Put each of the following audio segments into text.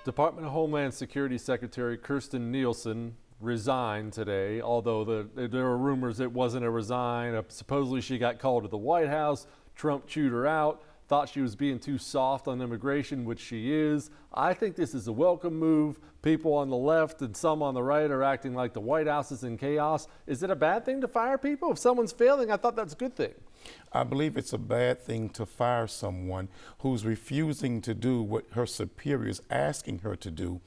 Department of Homeland Security Secretary Kirstjen Nielsen resigned today, although there were rumors it wasn't a resign. Supposedly she got called to the White House. Trump chewed her out, thought she was being too soft on immigration, which she is. I think this is a welcome move. People on the left and some on the right are acting like the White House is in chaos. Is it a bad thing to fire people? If someone's failing, I thought that's a good thing. I believe it's a bad thing to fire someone who's refusing to do what her superior is asking her to do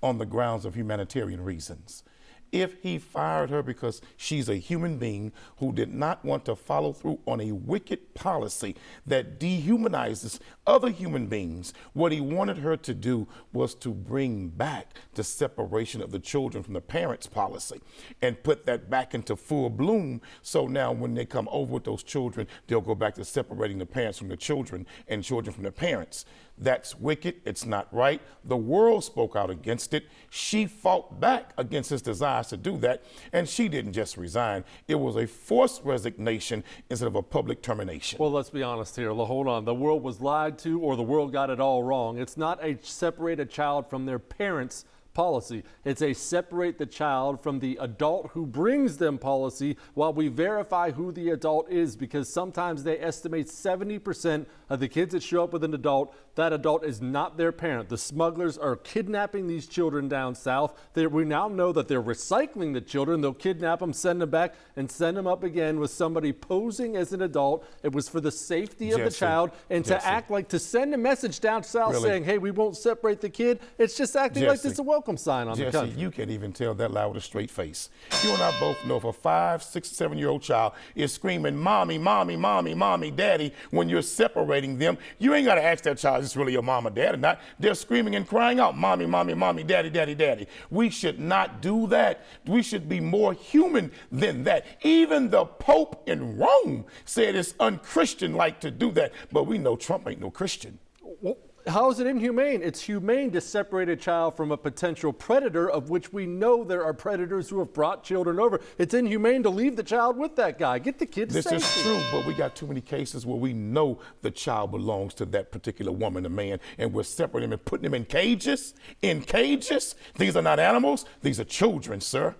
on the grounds of humanitarian reasons. If he fired her because she's a human being who did not want to follow through on a wicked policy that dehumanizes other human beings, what he wanted her to do was to bring back the separation of the children from the parents policy and put that back into full bloom. So now when they come over with those children, they'll go back to separating the parents from the children and children from the parents. That's wicked. It's not right. The world spoke out against it. She fought back against his desires to do that, and she didn't just resign. It was a forced resignation instead of a public termination. Well, let's be honest here. Hold on. The world was lied to, or the world got it all wrong. It's not a separate a child from their parents policy. It's a separate the child from the adult who brings them policy while we verify who the adult is, because sometimes they estimate 70% of the kids that show up with an adult, that adult is not their parent. The smugglers are kidnapping these children down south. We now know that they're recycling the children. They'll kidnap them, send them back, and send them up again with somebody posing as an adult. It was for the safety of the child, and to act like, to send a message down south saying, hey, we won't separate the kid. It's just acting like this is a welcome sign on the country. You can't even tell that lie with a straight face. You and I both know if a 5, 6, 7-year-old child is screaming, mommy, mommy, mommy, mommy, daddy, when you're separating them, you ain't got to ask that child, is this really your mom or dad or not? They're screaming and crying out, mommy, mommy, mommy, daddy, daddy, daddy. We should not do that. We should be more human than that. Even the Pope in Rome said it's unchristian-like to do that, but we know Trump ain't no Christian. Well, how is it inhumane? It's humane to separate a child from a potential predator, of which we know there are predators who have brought children over. It's inhumane to leave the child with that guy. Get the kid to safety. This is true, but we got too many cases where we know the child belongs to that particular woman or man, and we're separating them and putting them in cages. In cages? These are not animals. These are children, sir.